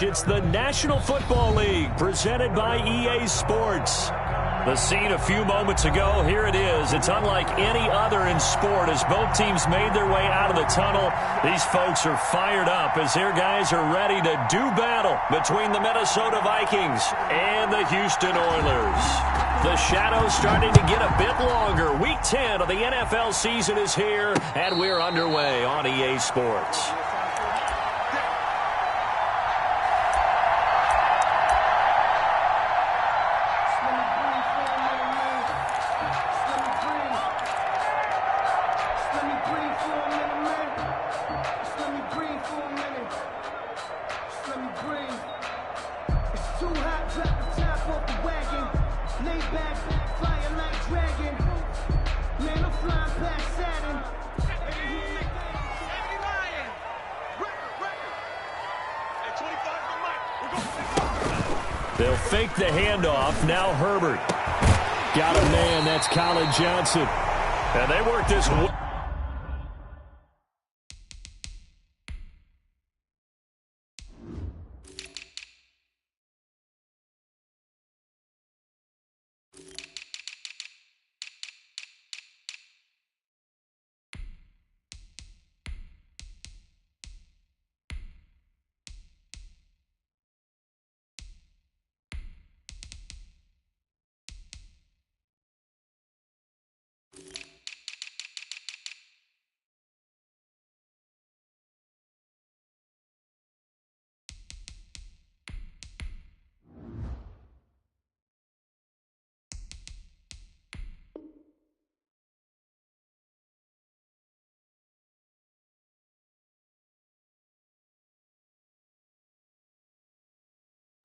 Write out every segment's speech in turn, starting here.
coverage. It's the National Football League presented by EA Sports. The scene a few moments ago, here it is. It's unlike any other in sport as both teams made their way out of the tunnel. These folks are fired up as their guys are ready to do battle between the Minnesota Vikings and the Houston Oilers. The shadow's starting to get a bit longer. Week 10 of the NFL season is here, and we're underway on EA Sports. They'll fake the handoff. Now Herbert. Got a man. That's Colin Johnson. And they work this.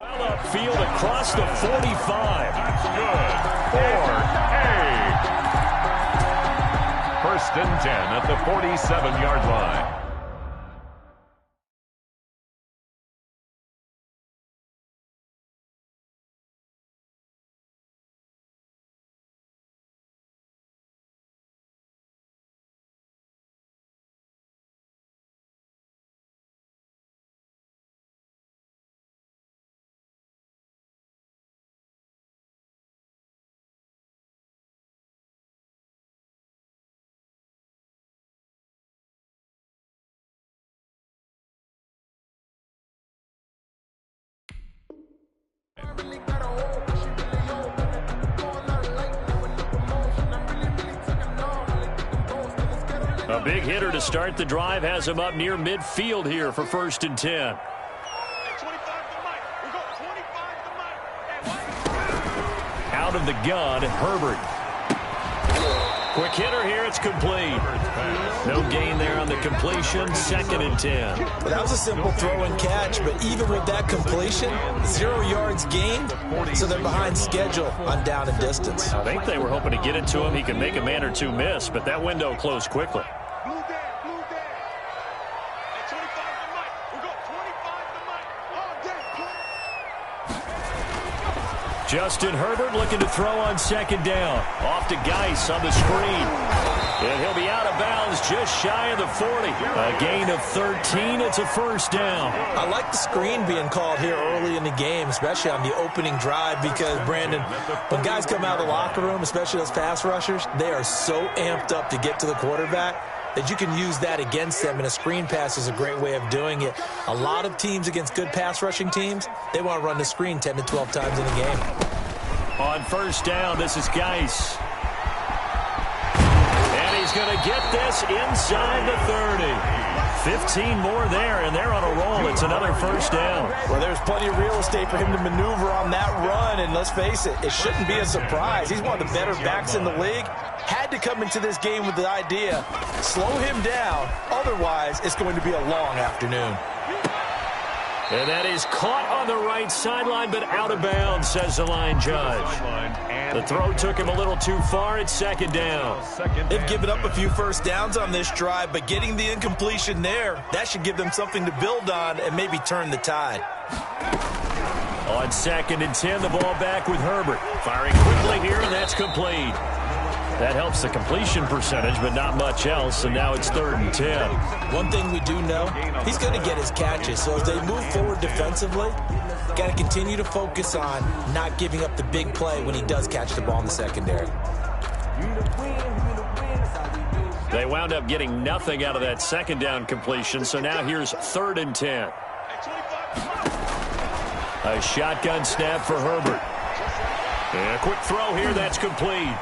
Upfield across the 45. That's good. For a 1st and 10 at the 47-yard line. A big hitter to start the drive has him up near midfield here for 1st and 10. Out of the gun, Herbert. Quick hitter here, it's complete. No gain there on the completion, 2nd and 10. Well, that was a simple throw and catch, but even with that completion, 0 yards gained, so they're behind schedule on down and distance. I think they were hoping to get it to him. He could make a man or two miss, but that window closed quickly. Justin Herbert looking to throw on 2nd down. Off to Geis on the screen. And he'll be out of bounds just shy of the 40. A gain of 13. It's a 1st down. I like the screen being called here early in the game, especially on the opening drive, because, Brandon, when guys come out of the locker room, especially those pass rushers, they are so amped up to get to the quarterback that you can use that against them, and a screen pass is a great way of doing it. A lot of teams against good pass rushing teams, they want to run the screen 10 to 12 times in a game. On 1st down, this is Geis. And he's going to get this inside the 30. 15 more there, and they're on a roll. It's another 1st down. Well, there's plenty of real estate for him to maneuver on that run, and let's face it, it shouldn't be a surprise. He's one of the better backs in the league. Had to come into this game with the idea, slow him down, otherwise it's going to be a long afternoon. And that is caught on the right sideline, but out of bounds, says the line judge. The throw took him a little too far. It's 2nd down. They've given up a few 1st downs on this drive, but getting the incompletion there, that should give them something to build on and maybe turn the tide. On 2nd and 10, the ball back with Herbert. Firing quickly here, and that's complete. That helps the completion percentage, but not much else, and now it's 3rd and 10. One thing we do know, he's going to get his catches. So as they move forward defensively, got to continue to focus on not giving up the big play when he does catch the ball in the secondary. They wound up getting nothing out of that second down completion, so now here's 3rd and 10. A shotgun snap for Herbert. And a quick throw here, that's complete.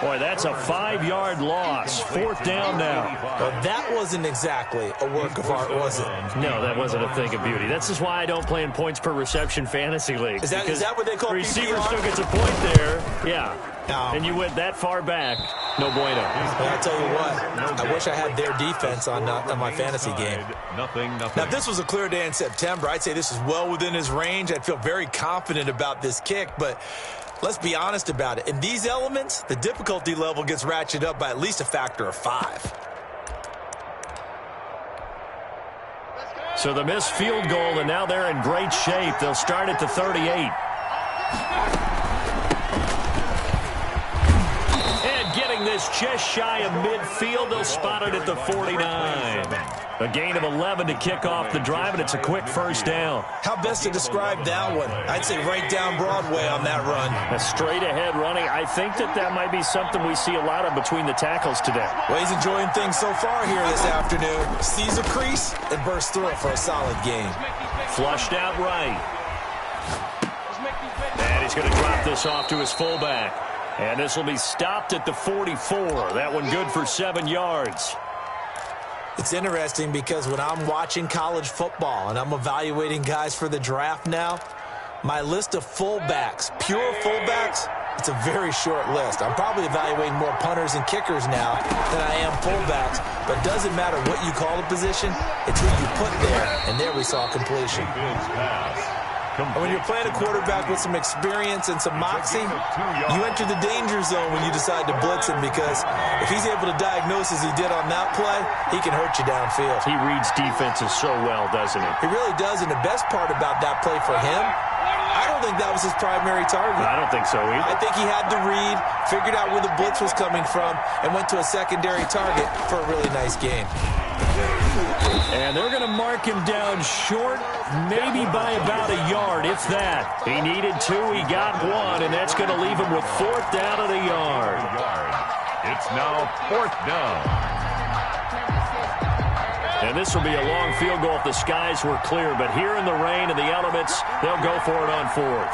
Boy, that's a 5-yard loss. 4th down now. Well, that wasn't exactly a work of art, was it? No, that wasn't a thing of beauty. That's just why I don't play in points per reception fantasy league. Is that what they call receiver PPR? still gets a point there. Yeah. No. And you went that far back. No bueno. Well, I tell you what, I wish I had their defense on my fantasy game. Nothing. Now, if this was a clear day in September, I'd say this is well within his range. I'd feel very confident about this kick, but let's be honest about it. In these elements, the difficulty level gets ratcheted up by at least a factor of 5. So the missed field goal, and now they're in great shape. They'll start at the 38. And getting this just shy of midfield, they'll spot it at the 49. A gain of 11 to kick off the drive, and it's a quick 1st down. How best to describe that one? I'd say right down Broadway on that run. A straight-ahead running. I think that might be something we see a lot of between the tackles today. Well, he's enjoying things so far here this afternoon. Sees a crease and bursts through it for a solid gain. Flushed out right. And he's going to drop this off to his fullback. And this will be stopped at the 44. That one good for 7 yards. It's interesting because when I'm watching college football and I'm evaluating guys for the draft now, my list of fullbacks, pure fullbacks, it's a very short list. I'm probably evaluating more punters and kickers now than I am fullbacks, but it doesn't matter what you call the position, it's who you put there, and there we saw completion. And when you're playing a quarterback with some experience and some moxie, you enter the danger zone when you decide to blitz him, because if he's able to diagnose as he did on that play, he can hurt you downfield. He reads defenses so well, doesn't he? He really does, and the best part about that play for him, I don't think that was his primary target. I don't think so either. I think he had the read, figured out where the blitz was coming from, and went to a secondary target for a really nice gain. And they're going to mark him down short, maybe by about a yard, if that. He needed 2, he got 1, and that's going to leave him with 4th down at a yard. It's now 4th down. And this will be a long field goal if the skies were clear, but here in the rain and the elements, they'll go for it on 4th.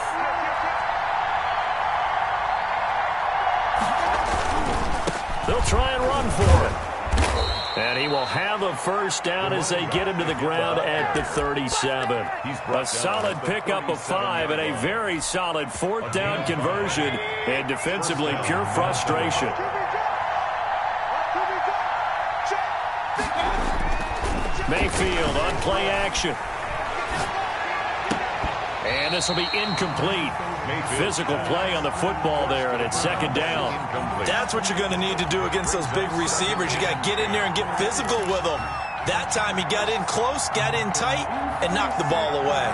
They'll try and run for it. And he will have a 1st down as they get him to the ground at the 37. A solid pickup of 5 and a very solid 4th down conversion, and defensively pure frustration. Mayfield on play action. And this will be incomplete. Physical play on the football there, and it's 2nd down. That's what you're going to need to do against those big receivers. You got to get in there and get physical with them. That time he got in close, got in tight, and knocked the ball away.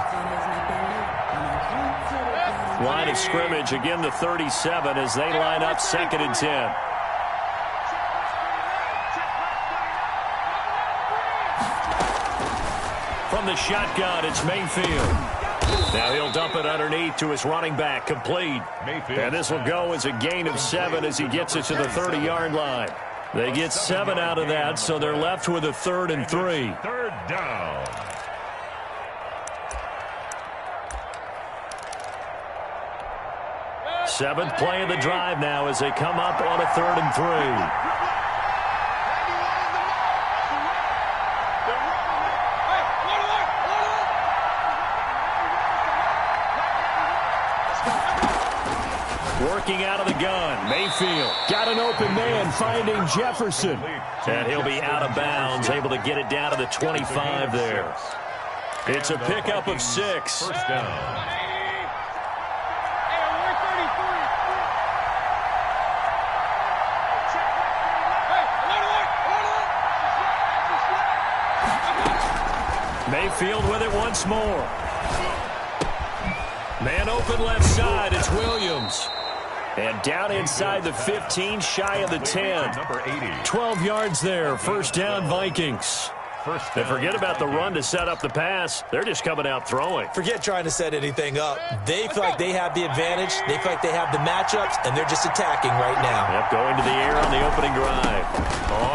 Line of scrimmage, again the 37 as they line up 2nd and 10. From the shotgun, it's Mayfield. Now he'll dump it underneath to his running back, complete. And this will go as a gain of 7 as he gets it to the 30-yard line. They get 7 out of that, so they're left with a 3rd and 3. 3rd down. Seventh play of the drive now as they come up on a 3rd and 3. Working out of the gun, Mayfield got an open man, finding Jefferson. And he'll be out of bounds, able to get it down to the 25 there. It's a pickup of 6. 1st down. Mayfield with it once more. Man open left side, it's Williams. And down inside the 15, shy of the 10. Number 80. 12 yards there, first down Vikings. And forget about the run to set up the pass. They're just coming out throwing. Forget trying to set anything up. They feel like they have the advantage. They feel like they have the matchups, and they're just attacking right now. Yep, going to the air on the opening drive.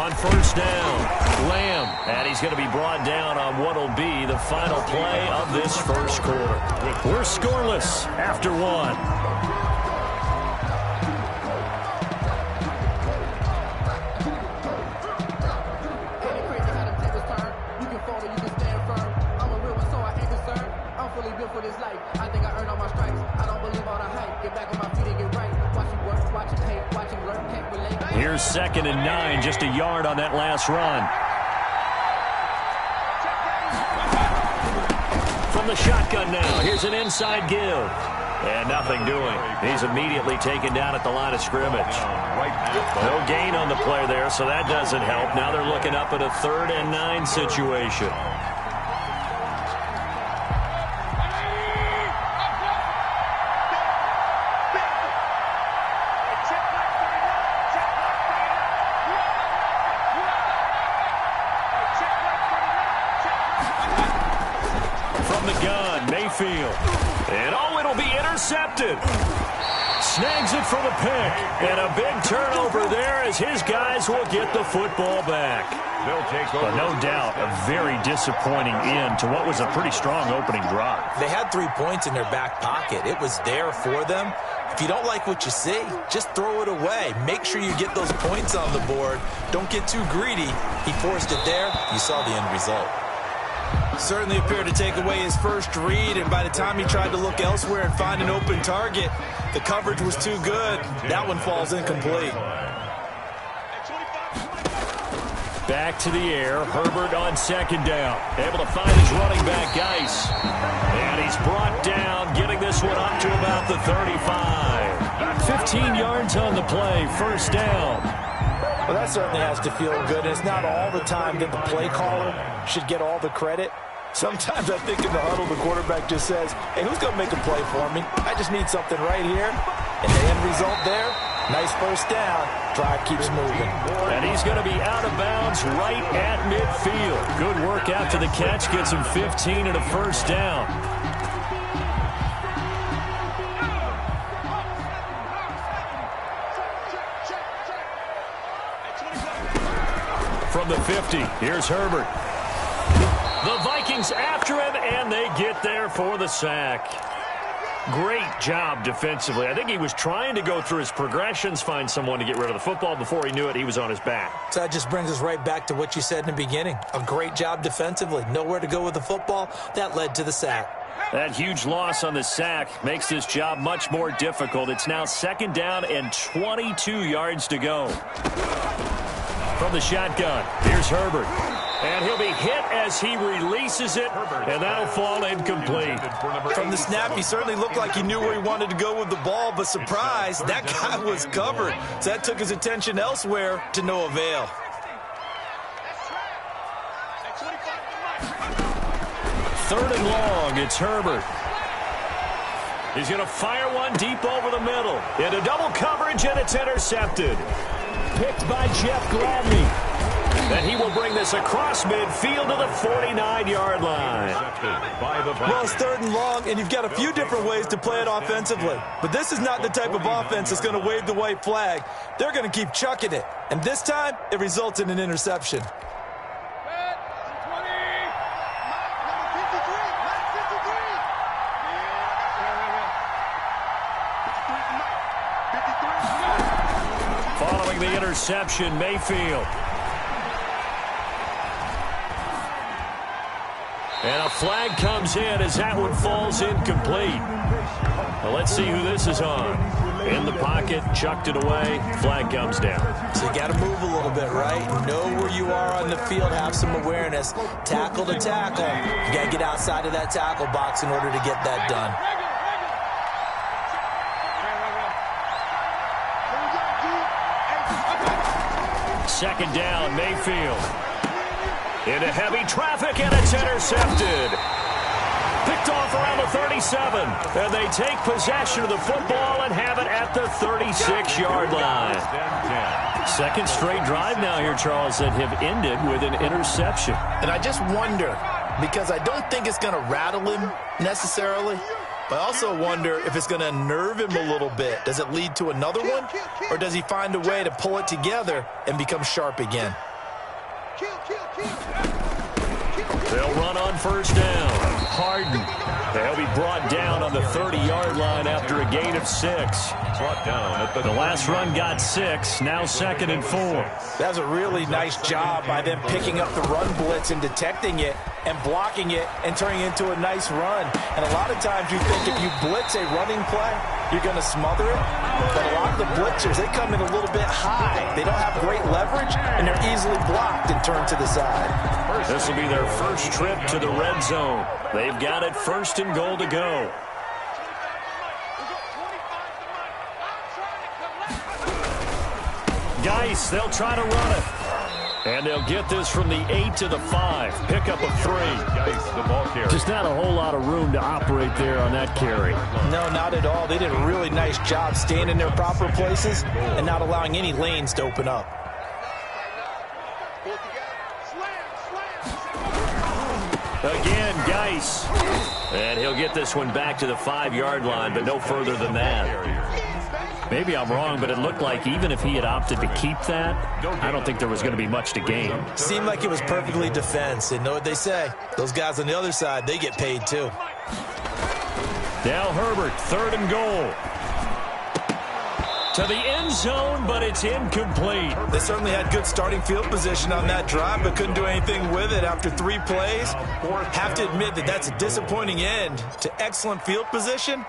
On first down, Lamb. And he's going to be brought down on what will be the final play of this first quarter. We're scoreless after one. Here's 2nd and 9, just a yard on that last run. From the shotgun now, here's an inside give. And nothing doing. He's immediately taken down at the line of scrimmage. No gain on the play there, so that doesn't help. Now they're looking up at a 3rd and 9 situation. And it'll be intercepted. Snags it for the pick. And a big turnover there as his guys will get the football back. But no doubt, a very disappointing end to what was a pretty strong opening drive. They had 3 points in their back pocket. It was there for them. If you don't like what you see, just throw it away. Make sure you get those points on the board. Don't get too greedy. He forced it there. You saw the end result. Certainly appeared to take away his first read, and by the time he tried to look elsewhere and find an open target, the coverage was too good. That one falls incomplete. Back to the air. Herbert on 2nd down. Able to find his running back, Geis. And he's brought down, getting this one up to about the 35. 15 yards on the play, first down. Well, that certainly has to feel good. It's not all the time that the play caller should get all the credit. Sometimes I think in the huddle, the quarterback just says, hey, who's going to make a play for me? I just need something right here. And the end result there, nice first down. Drive keeps moving. And he's going to be out of bounds right at midfield. Good work after the catch. Gets him 15 and a first down. From the 50, here's Herbert. The Vikings after him, and they get there for the sack. Great job defensively. I think he was trying to go through his progressions, find someone to get rid of the football. Before he knew it, he was on his back. So that just brings us right back to what you said in the beginning. A great job defensively. Nowhere to go with the football. That led to the sack. That huge loss on the sack makes this job much more difficult. It's now 2nd down and 22 yards to go. From the shotgun, here's Herbert. And he'll be hit as he releases it, and that'll fall incomplete. From the snap, he certainly looked like he knew where he wanted to go with the ball, but surprise, that guy was covered. So that took his attention elsewhere to no avail. Third and long, it's Herbert. He's going to fire one deep over the middle. Into double coverage, and it's intercepted. Picked by Jeff Gladney. And he will bring this across midfield to the 49-yard line. Well, it's 3rd and long, and you've got a few different ways to play it offensively. But this is not the type of offense that's going to wave the white flag. They're going to keep chucking it. And this time, it results in an interception. Following the interception, Mayfield. And a flag comes in as that one falls incomplete. Well, let's see who this is on. In the pocket, chucked it away, flag comes down. So you got to move a little bit, right? Know where you are on the field, have some awareness. Tackle to tackle. You got to get outside of that tackle box in order to get that done. Second down, Mayfield. Into heavy traffic, and it's intercepted. Picked off around the 37. And they take possession of the football and have it at the 36-yard line. Second straight drive now here, Charles, that have ended with an interception. And I just wonder, because I don't think it's going to rattle him necessarily, but I also wonder if it's going to unnerve him a little bit. Does it lead to another one, or does he find a way to pull it together and become sharp again? They'll run on first down. Harden. They'll be brought down on the 30-yard line after a gain of 6. Brought down at The last run got 6. Now 2nd and 4. That was a really nice job by them picking up the run blitz and detecting it and blocking it and turning it into a nice run. And a lot of times you think if you blitz a running play, you're going to smother it. But a lot of the blitzers, they come in a little bit high. They don't have great leverage, and they're easily blocked and turned to the side. This will be their first trip to the red zone. They've got it 1st and goal to go. Geis, they'll try to run it. And they'll get this from the 8 to the 5. Pickup of 3. Geis, the ball carrier. Just not a whole lot of room to operate there on that carry. No, not at all. They did a really nice job staying in their proper places and not allowing any lanes to open up. Again, Geis. And he'll get this one back to the 5-yard line, but no further than that. Maybe I'm wrong, but it looked like even if he had opted to keep that, I don't think there was going to be much to gain. Seemed like it was perfectly defense. And know what they say? Those guys on the other side, they get paid too. Now Herbert, 3rd and goal. To the end zone, but it's incomplete. They certainly had good starting field position on that drive, but couldn't do anything with it after 3 plays. Have to admit that that's a disappointing end to excellent field position.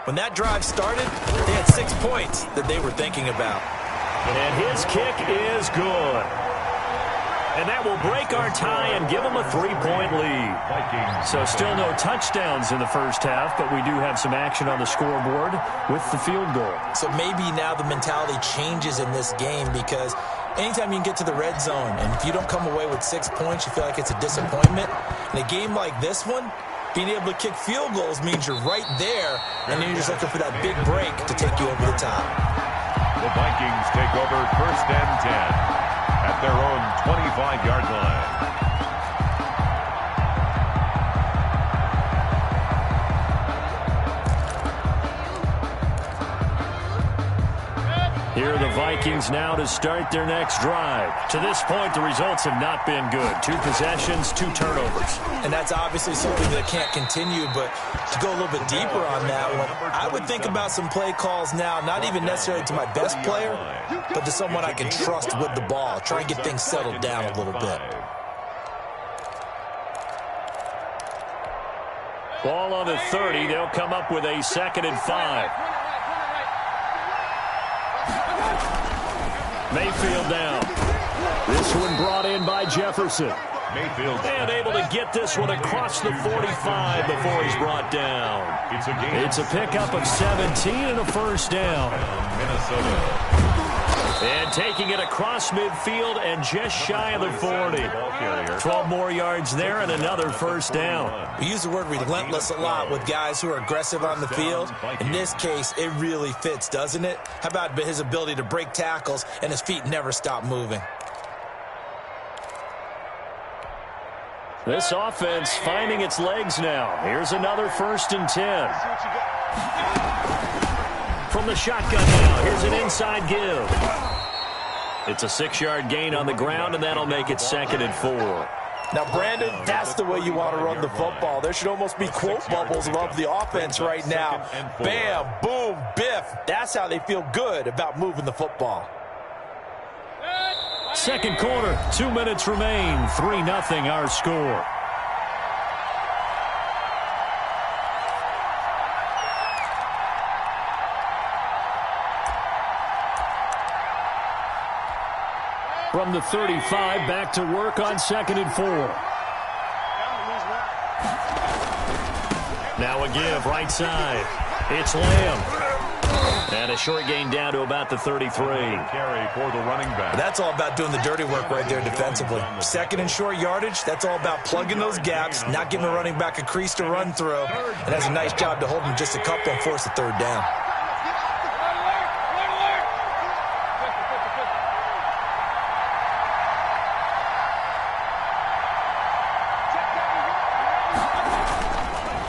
When that drive started, they had 6 points that they were thinking about. And his kick is good. And that will break our tie and give them a 3-point lead. So still no touchdowns in the first half, but we do have some action on the scoreboard with the field goal. So maybe now the mentality changes in this game, because anytime you can get to the red zone, and if you don't come away with 6 points, you feel like it's a disappointment. In a game like this one, being able to kick field goals means you're right there, and then you're just looking for that big break to take you over the top. The Vikings take over 1st and 10 at their own 25-yard line. Here are the Vikings now to start their next drive. To this point, the results have not been good. 2 possessions, 2 turnovers. And that's obviously something that can't continue, but to go a little bit deeper on that one, I would think about some play calls now, not even necessarily to my best player, but to someone I can trust with the ball. Try and get things settled down a little bit. Ball on the 30. They'll come up with a 2nd and 5. Mayfield down. This one brought in by Jefferson. Mayfield. And able to get this one across the 45 before he's brought down. It's a pickup of 17 and a 1st down. Minnesota. And taking it across midfield and just shy of the 40. 12 more yards there and another 1st down. We use the word relentless a lot with guys who are aggressive on the field. In this case, it really fits, doesn't it? How about his ability to break tackles and his feet never stop moving? This offense finding its legs now. Here's another 1st and 10. From the shotgun now, here's an inside give. It's a 6-yard gain on the ground, and that'll make it 2nd and 4. Now, Brandon, that's the way you want to run the football. There should almost be quote bubbles above the offense right now. Bam, boom, biff. That's how they feel good about moving the football. Second quarter, 2 minutes remain. 3-0 our score. From the 35, back to work on 2nd and 4. Now a give, right side. It's Lamb. And a short gain down to about the 33. Carry for the running back. That's all about doing the dirty work right there defensively. Second and short yardage, that's all about plugging those gaps, not giving a running back a crease to run through. And that's a nice job to hold him just a couple and force a third down.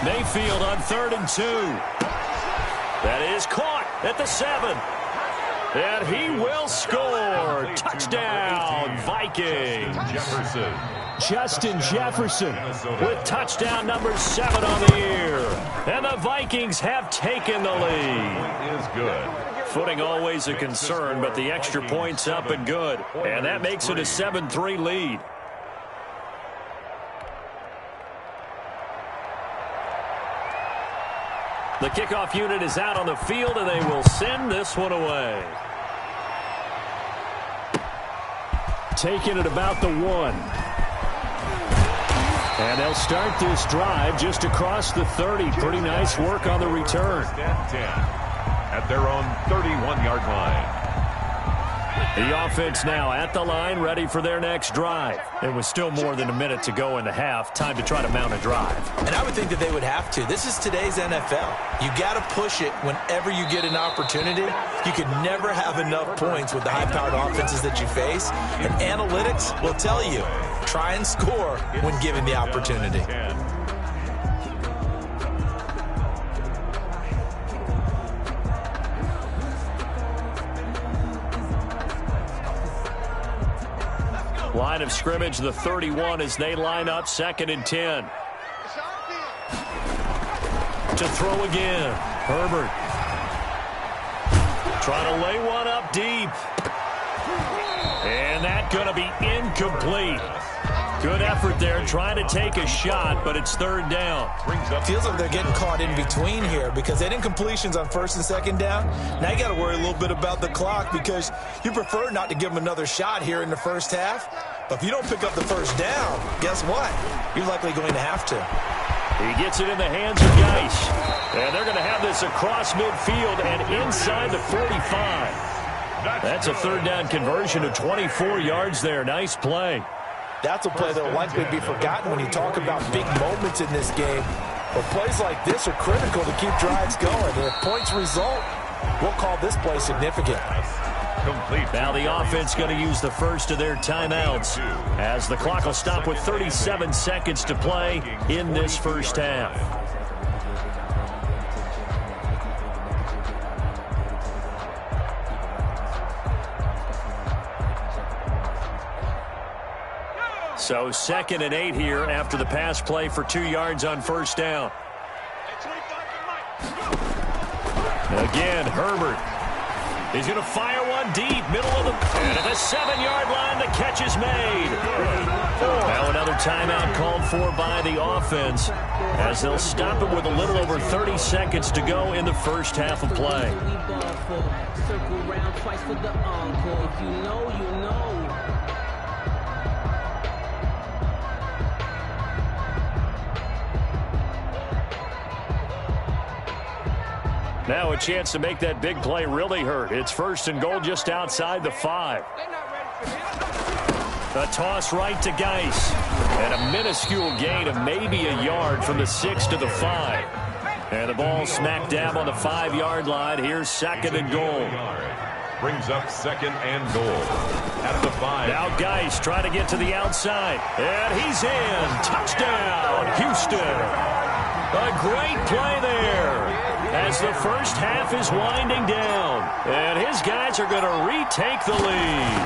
Mayfield on 3rd and 2. That is caught at the 7. And he will score. Touchdown, Vikings. Justin Jefferson with touchdown number 7 on the year. And the Vikings have taken the lead. Is good. Footing always a concern, but the extra point's up and good. And that makes it a 7-3 lead. The kickoff unit is out on the field, and they will send this one away. Taking it about the 1. And they'll start this drive just across the 30. Pretty nice work on the return. 10 at their own 31-yard line. The offense now at the line, ready for their next drive. There was still more than a minute to go in the half. Time to try to mount a drive. And I would think that they would have to. This is today's NFL. You got to push it whenever you get an opportunity. You could never have enough points with the high-powered offenses that you face. And analytics will tell you, try and score when given the opportunity. Line of scrimmage, the 31, as they line up 2nd and 10. To throw again. Herbert. Trying to lay one up deep. And that's going to be incomplete. Good effort there, trying to take a shot, but it's 3rd down. Feels like they're getting caught in between here because they didn't completions on 1st and 2nd down. Now you got to worry a little bit about the clock because you prefer not to give them another shot here in the first half. But if you don't pick up the 1st down, guess what? You're likely going to have to. He gets it in the hands of Geis. And they're going to have this across midfield and inside the 45. That's a 3rd down conversion of 24 yards there. Nice play. That's a play that will likely be forgotten when you talk about big moments in this game. But plays like this are critical to keep drives going. And if points result, we'll call this play significant. Complete. Now the offense going to use the first of their timeouts as the clock will stop with 37 seconds to play in this first half. So 2nd and 8 here after the pass play for 2 yards on 1st down. Again, Herbert. He's going to fire one deep, middle of the... And at the 7-yard line, the catch is made. Now another timeout called for by the offense as they'll stop it with a little over 30 seconds to go in the first half of play. Now a chance to make that big play really hurt. It's 1st and goal just outside the 5. A toss right to Geis. And a minuscule gain of maybe a yard from the 6 to the 5. And the ball smack dab on the 5-yard line. Here's 2nd and goal. Brings up 2nd and goal at the 5. Now Geis trying to get to the outside. And he's in. Touchdown, Houston. A great play there as the first half is winding down. And his guys are going to retake the lead.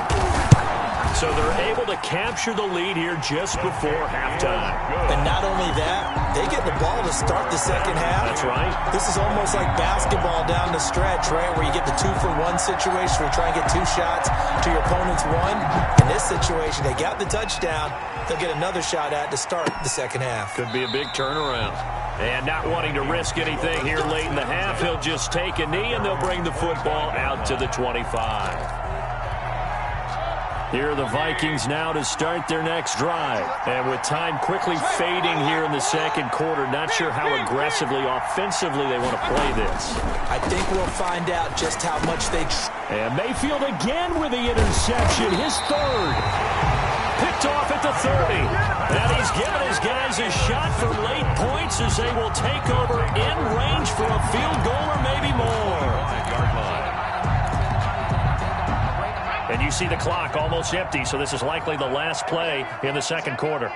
So they're able to capture the lead here just before halftime. And not only that, they get the ball to start the second half. That's right. This is almost like basketball down the stretch, right, where you get the 2-for-1 situation where you try and get 2 shots to your opponent's 1. In this situation, they got the touchdown. They'll get another shot at to start the second half. Could be a big turnaround. And not wanting to risk anything here late in the half, he'll just take a knee, and they'll bring the football out to the 25. Here are the Vikings now to start their next drive. And with time quickly fading here in the second quarter, not sure how aggressively, offensively they want to play this. I think we'll find out just how much they... And Mayfield again with the interception, his third. Picked off at the 30. And he's given his guys a shot for late points as they will take over in range for a field goal or maybe more. And you see the clock almost empty, so this is likely the last play in the second quarter.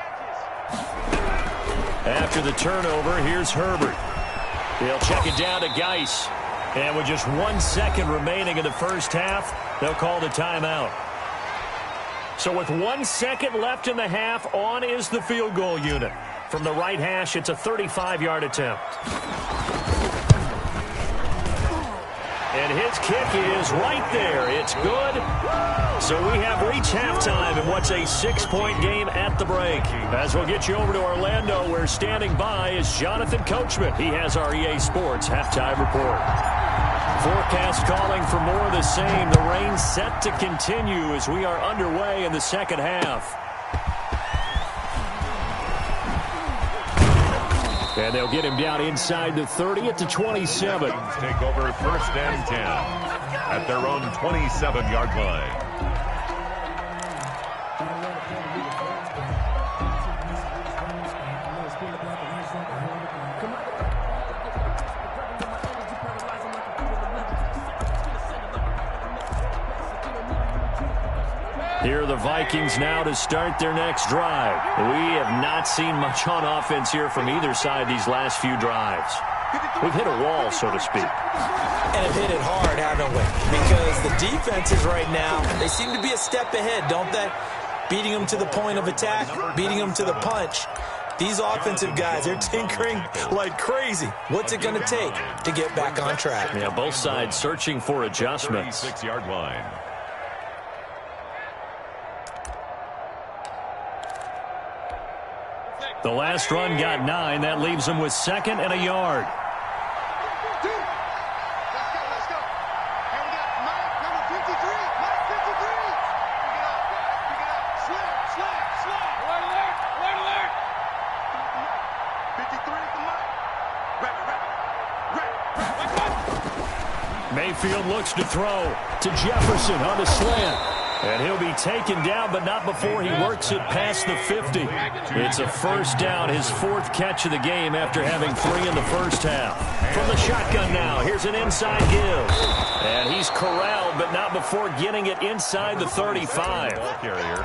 After the turnover, here's Herbert. He'll check it down to Geis. And with just 1 second remaining in the first half, they'll call the timeout. So with 1 second left in the half, on is the field goal unit. From the right hash, it's a 35-yard attempt. And his kick is right there. It's good. So we have reached halftime in what's a 6-point game at the break. As we'll get you over to Orlando, where standing by is Jonathan Coachman. He has our EA Sports halftime report. Forecast calling for more of the same. The rain set to continue as we are underway in the second half. And they'll get him down inside the 30 at the 27. Take over first and 10 at their own 27-yard line. Here are the Vikings now to start their next drive. We have not seen much on offense here from either side these last few drives. We've hit a wall, so to speak. And have hit it hard, haven't we? Because the defenses right now, they seem to be a step ahead, don't they? Beating them to the point of attack, beating them to the punch. These offensive guys, they're tinkering like crazy. What's it going to take to get back on track? Yeah, both sides searching for adjustments. 36-yard line. The last run got 9. That leaves them with 2nd and a yard. Let's go. And we got Mike, number 53. Mike, 53. Pick it up. Slide. Alert. 53 for Mike. Right. Mayfield looks to throw to Jefferson on the slant. And he'll be taken down, but not before he works it past the 50. It's a first down, his 4th catch of the game after having 3 in the first half. From the shotgun now, here's an inside give. And he's corralled, but not before getting it inside the 35.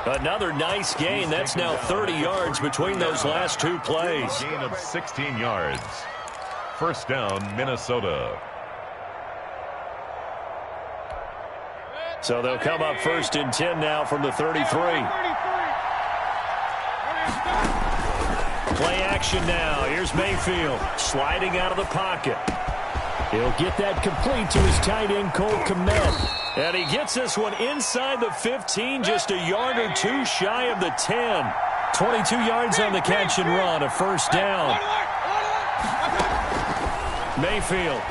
Another nice gain. That's now 30 yards between those last 2 plays. Gain of 16 yards. First down, Minnesota. So they'll come up 1st and 10 now from the 33. Play action now. Here's Mayfield sliding out of the pocket. He'll get that complete to his tight end, Cole Kmet. And he gets this one inside the 15, just a yard or 2 shy of the 10. 22 yards on the catch and run, a first down. Mayfield.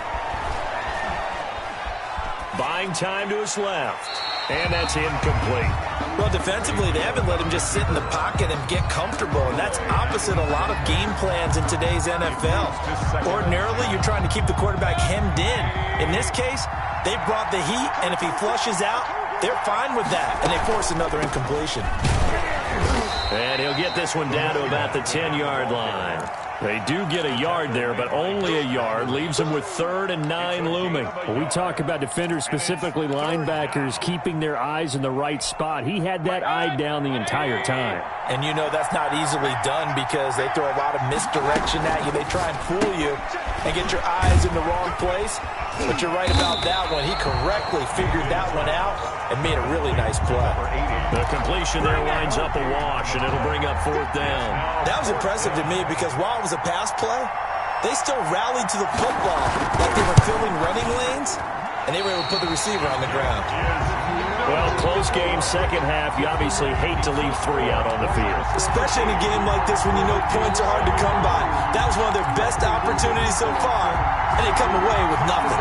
Buying time to his left. And that's incomplete. Well, defensively, they haven't let him just sit in the pocket and get comfortable, and that's opposite a lot of game plans in today's NFL. Ordinarily, you're trying to keep the quarterback hemmed in. In this case, they brought the heat, and if he flushes out, they're fine with that, and they force another incompletion. And he'll get this one down to about the 10-yard line. They do get a yard there, but only a yard. Leaves them with 3rd and 9 looming. When we talk about defenders, specifically linebackers, keeping their eyes in the right spot, he had that eye down the entire time. And you know that's not easily done because they throw a lot of misdirection at you. They try and fool you and get your eyes in the wrong place. But you're right about that one. He correctly figured that one out and made a really nice play. The completion there winds up a wash, and it'll bring up 4th down. That was impressive to me because while it was a pass play, they still rallied to the football like they were filling running lanes, and they were able to put the receiver on the ground. Well, close game, second half. You obviously hate to leave 3 out on the field. Especially in a game like this when you know points are hard to come by. That was one of their best opportunities so far, and they come away with nothing.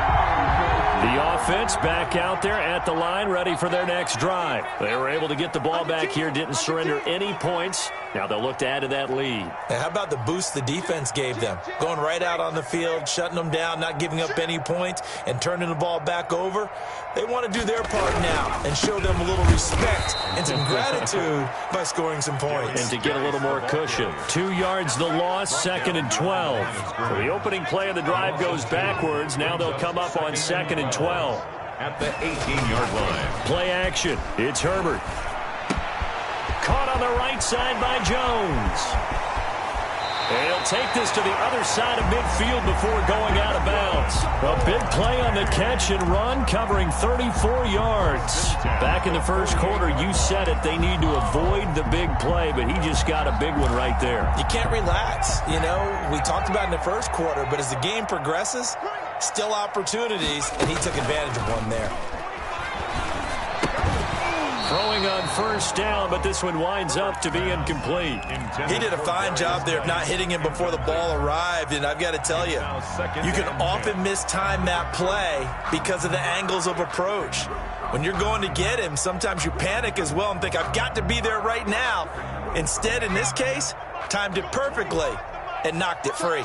The offense back out there at the line, ready for their next drive. They were able to get the ball back here, didn't surrender any points. Now they'll look to add to that lead. And how about the boost the defense gave them? Going right out on the field, shutting them down, not giving up any points, and turning the ball back over. They want to do their part now and show them a little respect and some gratitude by scoring some points. And to get a little more cushion. 2 yards the loss, 2nd and 12. So the opening play of the drive goes backwards. Now they'll come up on 2nd and 12. At the 18-yard line. Play action. It's Herbert. Caught on the right side by Jones. And he'll take this to the other side of midfield before going out of bounds. A big play on the catch and run, covering 34 yards. Back in the first quarter, you said it, they need to avoid the big play, but he just got a big one right there. You can't relax. You know, we talked about in the first quarter, but as the game progresses, still opportunities, and he took advantage of one there. Throwing on first down, but this one winds up to be incomplete. He did a fine job there of not hitting him before the ball arrived, and I've got to tell you, you can often mistime that play because of the angles of approach. When you're going to get him, sometimes you panic as well and think, I've got to be there right now. Instead, in this case, timed it perfectly and knocked it free.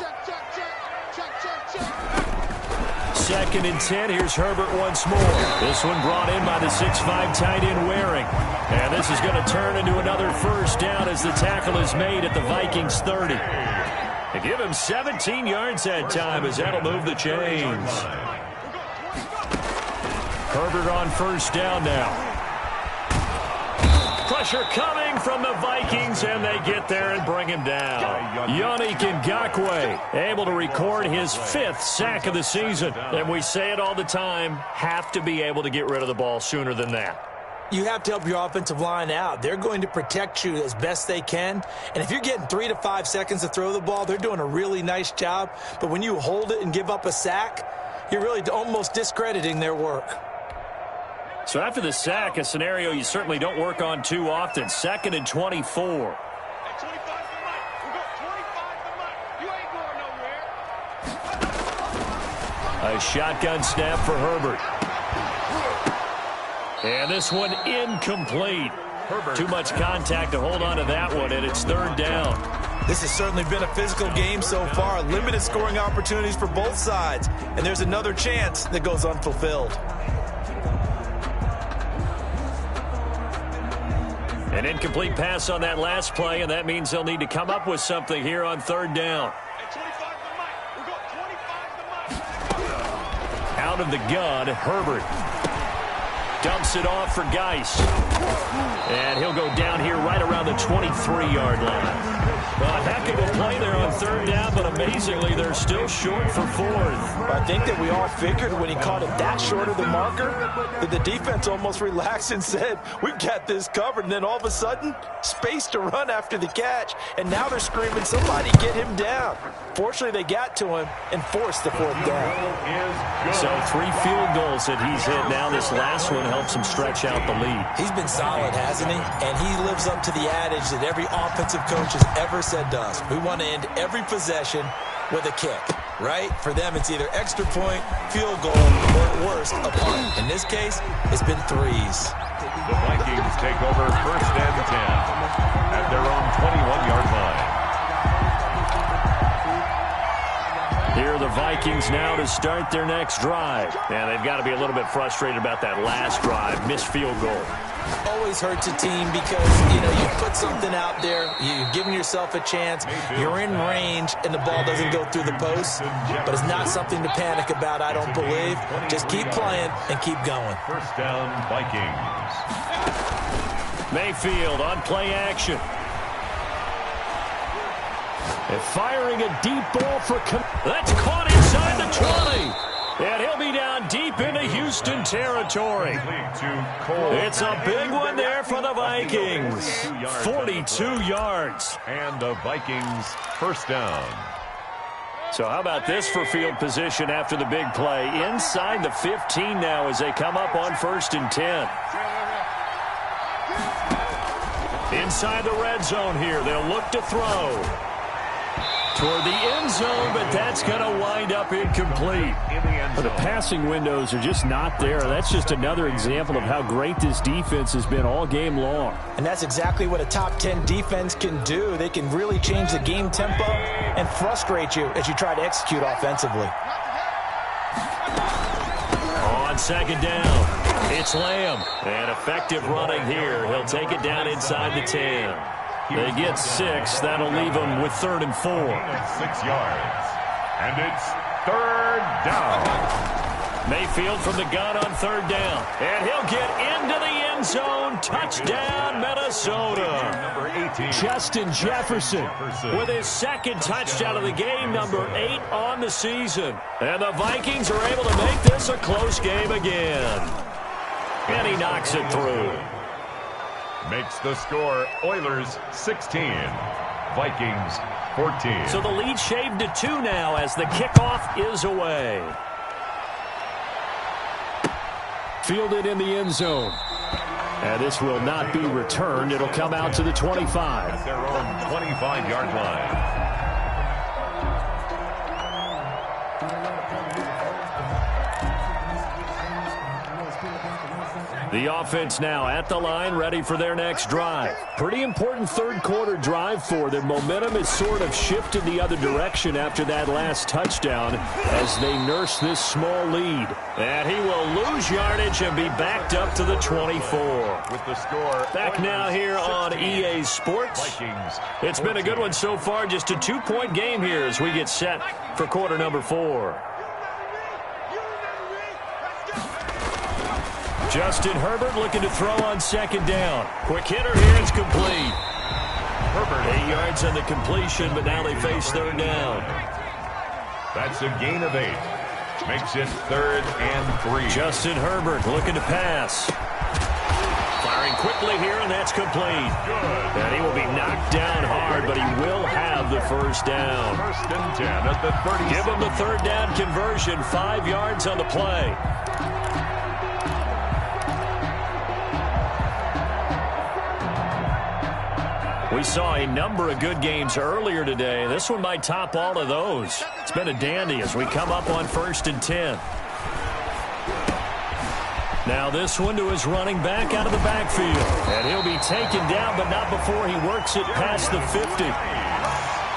2nd and 10. Here's Herbert once more. This one brought in by the 6'5" tight end Waring. And this is going to turn into another first down as the tackle is made at the Vikings 30. They give him 17 yards that time as that'll move the chains. Herbert on first down now. Pressure coming from the Vikings, and they get there and bring him down. Yannick Ngakoue able to record his 5th sack of the season. And we say it all the time, have to be able to get rid of the ball sooner than that. You have to help your offensive line out. They're going to protect you as best they can. And if you're getting 3 to 5 seconds to throw the ball, they're doing a really nice job. But when you hold it and give up a sack, you're really almost discrediting their work. So after the sack, a scenario you certainly don't work on too often. 2nd and 24. A shotgun snap for Herbert. And this one incomplete. Too much contact to hold on to that one, and it's 3rd down. This has certainly been a physical game so far. Limited scoring opportunities for both sides. And there's another chance that goes unfulfilled. An incomplete pass on that last play, and that means they'll need to come up with something here on 3rd down. Out of the gun, Herbert dumps it off for Geis. And he'll go down here right around the 23-yard line. Well, a heck of a play there on 3rd down, but amazingly, they're still short for 4th. I think that we all figured when he caught it that short of the marker that the defense almost relaxed and said, we've got this covered. And then all of a sudden, space to run after the catch. And now they're screaming, somebody get him down. Fortunately, they got to him and forced the 4th down. So 3 field goals that he's hit now. This last one helps him stretch out the lead. He's been solid, hasn't he? And he lives up to the adage that every offensive coach has ever said to us. We want to end every possession with a kick, right? For them, it's either extra point, field goal, or at worst, a punt. In this case, it's been 3s. The Vikings take over 1st and 10 at their own 21-yard line. Here are the Vikings now to start their next drive. And they've got to be a little bit frustrated about that last drive. Missed field goal. Always hurts a team because, you know, you put something out there, you're giving yourself a chance, you're in range, and the ball doesn't go through the post. But it's not something to panic about, I don't believe. Just keep playing and keep going. 1st down, Vikings. Mayfield on play action. And firing a deep ball for... That's caught inside the 20. And he'll be down deep into Houston territory. It's a big one there for the Vikings. 42 yards. And the Vikings 1st down. So how about this for field position after the big play? Inside the 15 now as they come up on 1st and 10. Inside the red zone here. They'll look to throw. toward the end zone, but that's going to wind up incomplete. The passing windows are just not there. That's just another example of how great this defense has been all game long. And that's exactly what a top 10 defense can do. They can really change the game tempo and frustrate you as you try to execute offensively. On second down, it's Lamb. And effective running here. He'll take it down inside the 10. They get 6. That'll leave them with 3rd and 4. 6 yards. And it's 3rd down. Mayfield from the gun on 3rd down. And he'll get into the end zone. Touchdown, Minnesota. Number 18. Justin Jefferson with his 2nd touchdown of the game, number 8 on the season. And the Vikings are able to make this a close game again. And he knocks it through. Makes the score Oilers 16, Vikings 14. So the lead shaved to 2 now as the kickoff is away. Fielded in the end zone. And this will not be returned. It'll come out to the 25. At their own 25-yard line. The offense now at the line, ready for their next drive. Pretty important 3rd quarter drive for them. Momentum has sort of shifted the other direction after that last touchdown as they nurse this small lead. And he will lose yardage and be backed up to the 24. With the score, back now here on EA Sports. Vikings. It's been a good one so far. Just a 2-point game here as we get set for quarter number 4. Justin Herbert looking to throw on 2nd down. Quick hitter here, it's complete. Herbert 8 yards on the completion, but now they face 3rd down. That's a gain of 8. Makes it 3rd and 3. Justin Herbert looking to pass. Firing quickly here, and that's complete. Good. And he will be knocked down hard, but he will have the 1st down. 1st and 10 at the 30. Give him the 3rd down conversion, 5 yards on the play. We saw a number of good games earlier today. This one might top all of those. It's been a dandy as we come up on 1st and 10. Now this one to his running back out of the backfield. And he'll be taken down, but not before he works it past the 50.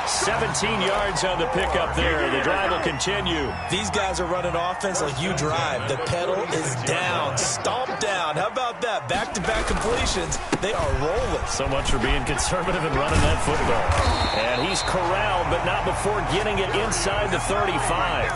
17 yards on the pickup there. The drive will continue. These guys are running offense like you drive. The pedal is down, stomped down. How about that? Back-to-back completions. They are rolling. So much for being conservative and running that football. And he's corralled, but not before getting it inside the 35.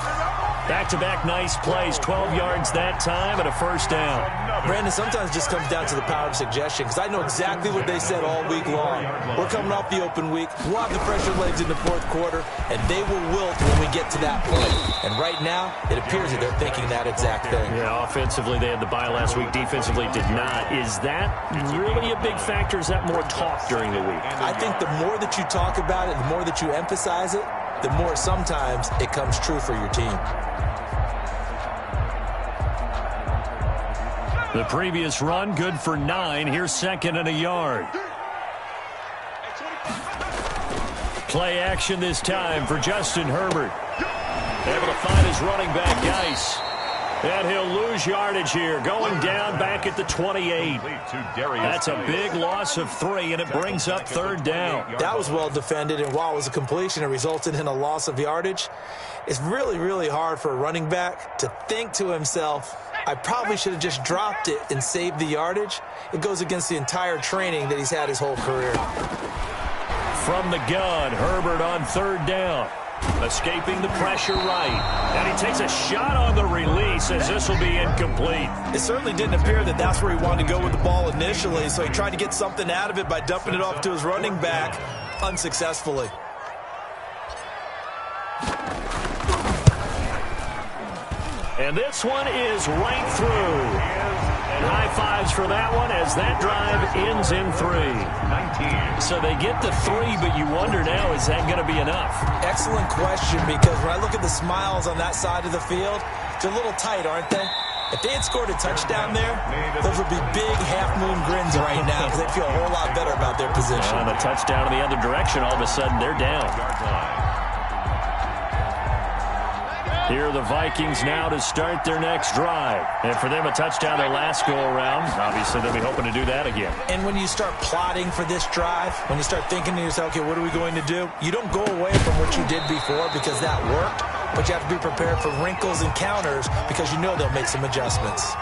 Back-to-back nice plays, 12 yards that time and a 1st down. Brandon, sometimes it just comes down to the power of suggestion because I know exactly what they said all week long. We're coming off the open week. We'll have the pressure legs in the 4th quarter, and they will wilt when we get to that point. And right now, it appears that they're thinking that exact thing. Yeah, offensively, they had the bye last week. Defensively, did not. Is that really a big factor? Is that more talk during the week? I think the more that you talk about it, the more that you emphasize it, the more sometimes it comes true for your team. The previous run, good for 9. Here's 2nd and a yard. Play action this time for Justin Herbert. Able to find his running back, Geis. And he'll lose yardage here, going down back at the 28. That's a big loss of 3, and it brings up 3rd down. That was well defended, and while it was a completion, it resulted in a loss of yardage. It's really, really hard for a running back to think to himself, I probably should have just dropped it and saved the yardage. It goes against the entire training that he's had his whole career. From the gun, Herbert on 3rd down. Escaping the pressure right. And he takes a shot on the release as this will be incomplete. It certainly didn't appear that that's where he wanted to go with the ball initially, so he tried to get something out of it by dumping it off to his running back unsuccessfully. And this one is right through. And high fives for that one as that drive ends in 3. 19. So they get the 3, but you wonder now, is that going to be enough? Excellent question, because when I look at the smiles on that side of the field, they're a little tight, aren't they? If they had scored a touchdown there, those would be big half-moon grins right now because they'd feel a whole lot better about their position. And a touchdown in the other direction, all of a sudden they're down. Here are the Vikings now to start their next drive. And for them, a touchdown their last go-around. Obviously, they'll be hoping to do that again. And when you start plotting for this drive, when you start thinking to yourself, okay, what are we going to do? You don't go away from what you did before because that worked, but you have to be prepared for wrinkles and counters because you know they'll make some adjustments.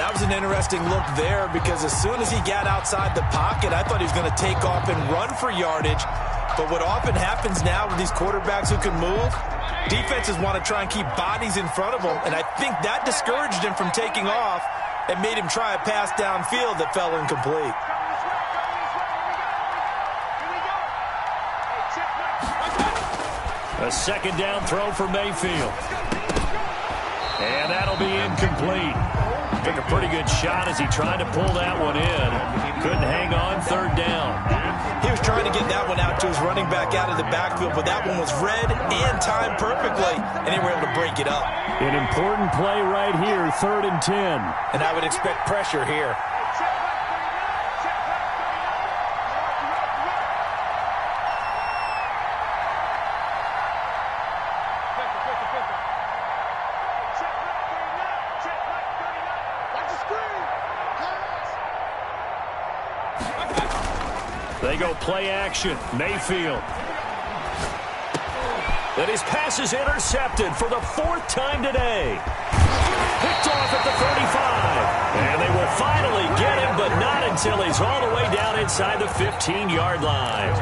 That was an interesting look there because as soon as he got outside the pocket, I thought he was going to take off and run for yardage. But what often happens now with these quarterbacks who can move, defenses want to try and keep bodies in front of them, and I think that discouraged him from taking off and made him try a pass downfield that fell incomplete. A second down throw for Mayfield. And that'll be incomplete. Took a pretty good shot as he tried to pull that one in. Couldn't hang on, third down. He was trying to get that one out to his running back out of the backfield, but that one was read and timed perfectly, and they were able to break it up. An important play right here, 3rd and 10. And I would expect pressure here. They go play action. Mayfield. And his pass is intercepted for the 4th time today. Picked off at the 35. And they will finally get him, but not until he's all the way down inside the 15-yard line.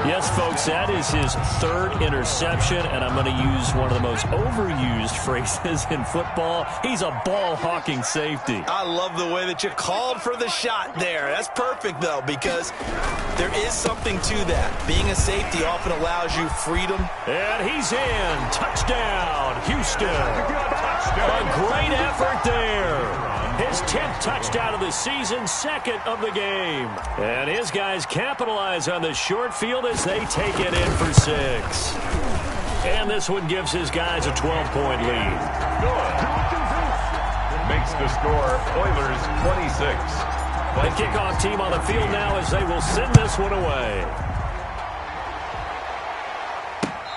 Yes, folks, that is his 3rd interception, and I'm going to use one of the most overused phrases in football. He's a ball-hawking safety. I love the way that you called for the shot there. That's perfect, though, because there is something to that. Being a safety often allows you freedom. And he's in. Touchdown, Houston. A great effort there. His 10th touchdown of the season, 2nd of the game. And his guys capitalize on the short field as they take it in for 6. And this one gives his guys a 12-point lead. Good. Makes the score Oilers 26. The kickoff team on the field now as they will send this one away.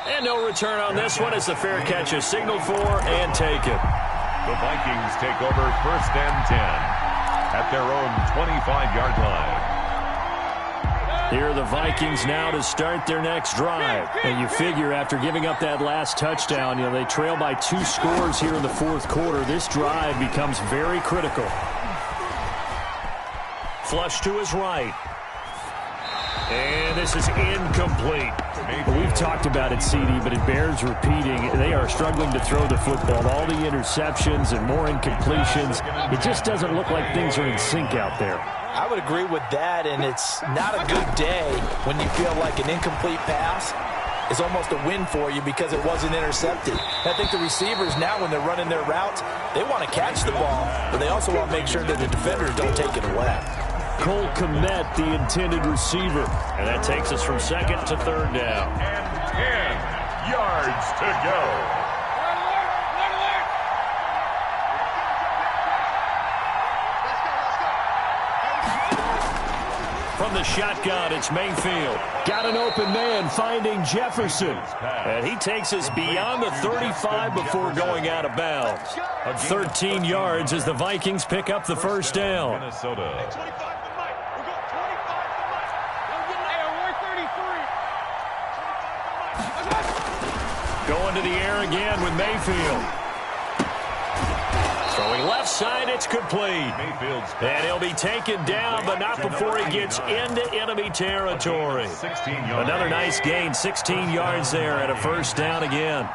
And no return on this one as the fair catch is signaled for and taken. The Vikings take over 1st and 10 at their own 25-yard line. Here are the Vikings now to start their next drive. And you figure after giving up that last touchdown, they trail by 2 scores here in the 4th quarter. This drive becomes very critical. Flush to his right. And this is incomplete. We've talked about it, CD, but it bears repeating. They are struggling to throw the football. All the interceptions and more incompletions. It just doesn't look like things are in sync out there. I would agree with that, and it's not a good day when you feel like an incomplete pass is almost a win for you because it wasn't intercepted. I think the receivers now, when they're running their routes, they want to catch the ball, but they also want to make sure that the defenders don't take it away. Cole Kmet, the intended receiver. And that takes us from 2nd to 3rd down. And 10 yards to go. From the shotgun, it's Mayfield. Got an open man finding Jefferson. And he takes us beyond the 35 before going out of bounds. 13 yards as the Vikings pick up the 1st down. Minnesota. Going to the air again with Mayfield. Throwing left side, it's complete. And he'll be taken down, but not before he gets into enemy territory. Another nice gain, 16 yards there at a 1st down again.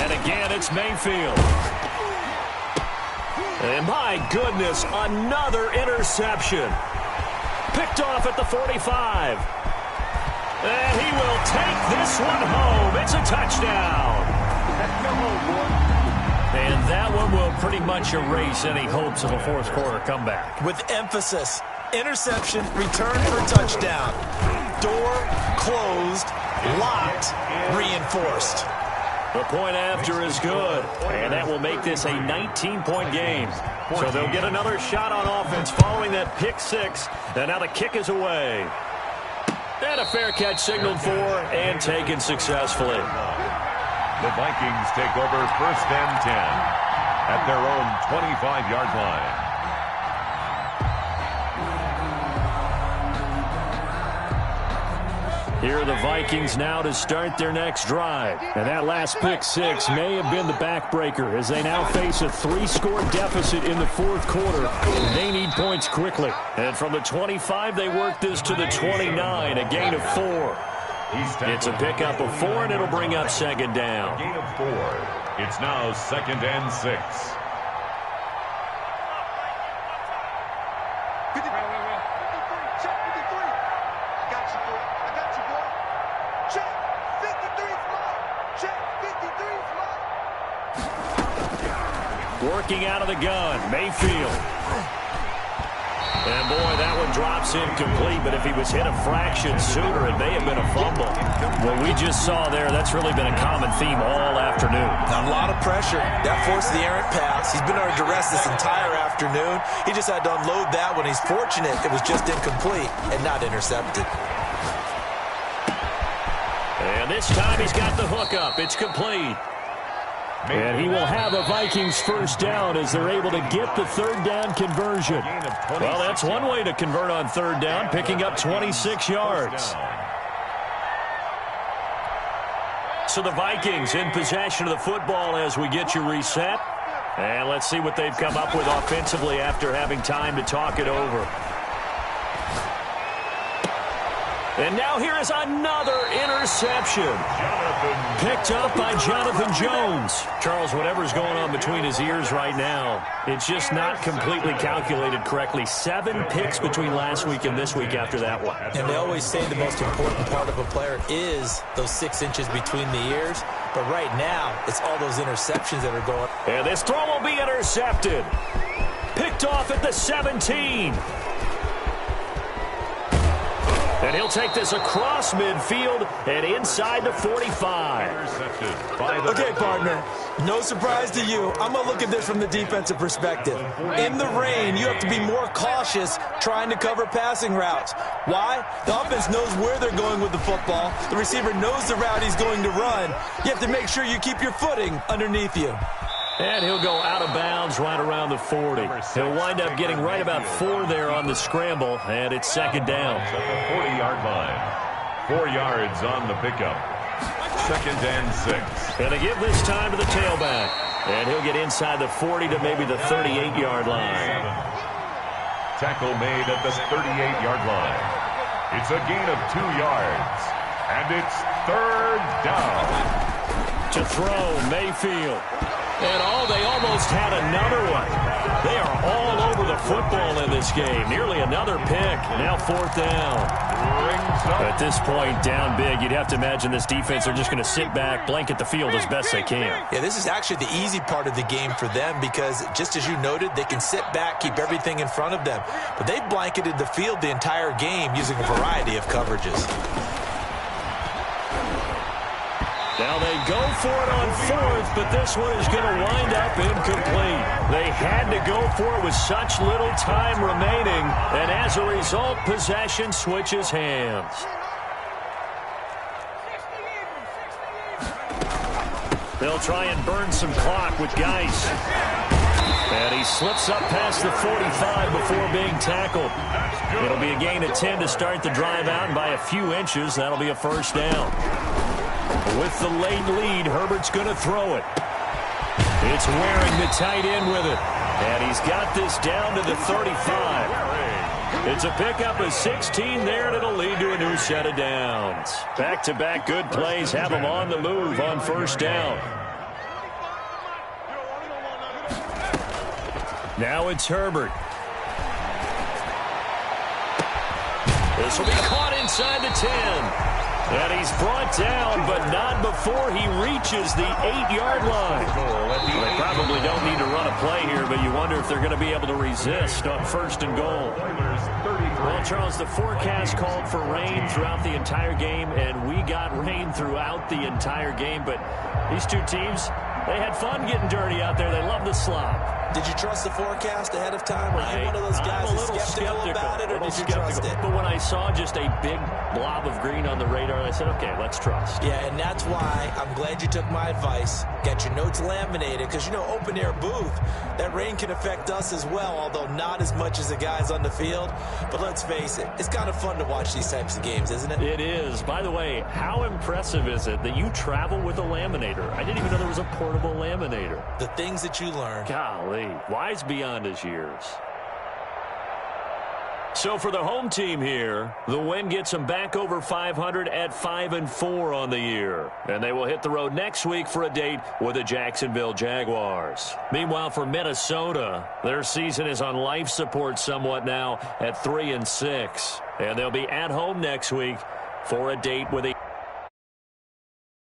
And again, it's Mayfield. And my goodness, another interception. Picked off at the 45. And he will take this one home. It's a touchdown. And that one will pretty much erase any hopes of a 4th quarter comeback. With emphasis, interception, return for touchdown. Door closed, locked, reinforced. The point after is good, and that will make this a 19-point game. So they'll get another shot on offense following that pick 6, and now the kick is away. And a fair catch signaled for and taken successfully. The Vikings take over 1st and 10 at their own 25-yard line. Here are the Vikings now to start their next drive. And that last pick six may have been the backbreaker as they now face a 3-score deficit in the fourth quarter. They need points quickly. And from the 25, they work this to the 29, a gain of 4. It's a pickup of 4, and it'll bring up second down. Gain of 4. It's now 2nd and 6. Working out of the gun, Mayfield. And boy, that one drops incomplete, but if he was hit a fraction sooner, it may have been a fumble. What we just saw there, that's really been a common theme all afternoon. A lot of pressure. That forced the errant pass. He's been under duress this entire afternoon. He just had to unload that one. He's fortunate it was just incomplete and not intercepted. And this time he's got the hook up. It's complete. And he will have a Vikings first down as they're able to get the third down conversion. Well, that's one way to convert on third down, picking up 26 yards. So the Vikings in possession of the football as we get you reset. And let's see what they've come up with offensively after having time to talk it over. And now here is another interception. Picked up by Jonathan Jones. Charles, whatever's going on between his ears right now, it's just not completely calculated correctly. 7 picks between last week and this week after that one. And they always say the most important part of a player is those 6 inches between the ears. But right now, it's all those interceptions that are going. And this throw will be intercepted. Picked off at the 17. And he'll take this across midfield and inside the 45. Okay, partner, no surprise to you. I'm going to look at this from the defensive perspective. In the rain, you have to be more cautious trying to cover passing routes. Why? The offense knows where they're going with the football. The receiver knows the route he's going to run. You have to make sure you keep your footing underneath you. And he'll go out of bounds right around the 40. He'll wind up getting right about 4 there on the scramble, and it's second down. At the 40-yard line. 4 yards on the pickup. 2nd and 6. And they give this time to the tailback. And he'll get inside the 40 to maybe the 38-yard line. Tackle made at the 38-yard line. It's a gain of 2 yards. And it's 3rd down. To throw, Mayfield. And they almost had another one. They are all over the football in this game. Nearly another pick. Now 4th down. At this point, down big, you'd have to imagine this defense are just going to sit back, blanket the field as best they can. Yeah, this is actually the easy part of the game for them because, just as you noted, they can sit back, keep everything in front of them. But they've blanketed the field the entire game using a variety of coverages. Now they go for it on 4th, but this one is going to wind up incomplete. They had to go for it with such little time remaining, and as a result, possession switches hands. They'll try and burn some clock with Geis. And he slips up past the 45 before being tackled. It'll be a gain of 10 to start the drive out, and by a few inches, that'll be a first down. With the late lead, Herbert's going to throw it. It's Waring, the tight end, with it. And he's got this down to the 35. It's a pickup of 16 there, and it'll lead to a new set of downs. Back-to-back good plays have them on the move on first down. Now it's Herbert. This will be caught inside the 10. And he's brought down, but not before he reaches the 8-yard line. They probably don't need to run a play here, but you wonder if they're going to be able to resist on 1st and goal. Well, Charles, the forecast called for rain throughout the entire game, and we got rain throughout the entire game. But these two teams, they had fun getting dirty out there. They love the slop. Did you trust the forecast ahead of time? Were you one of those guys who's skeptical about it, or did you trust it? But when I saw just a big blob of green on the radar, I said, okay, let's trust. Yeah, and that's why I'm glad you took my advice. Get your notes laminated, because, you know, open-air booth, that rain can affect us as well, although not as much as the guys on the field. But let's face it, it's kind of fun to watch these types of games, isn't it? It is. By the way, how impressive is it that you travel with a laminator? I didn't even know there was a portable laminator. The things that you learn. Golly, wise beyond his years. So for the home team here, the win gets them back over 500 at 5-4 on the year. And they will hit the road next week for a date with the Jacksonville Jaguars. Meanwhile, for Minnesota, their season is on life support somewhat now at 3-6. And they'll be at home next week for a date with a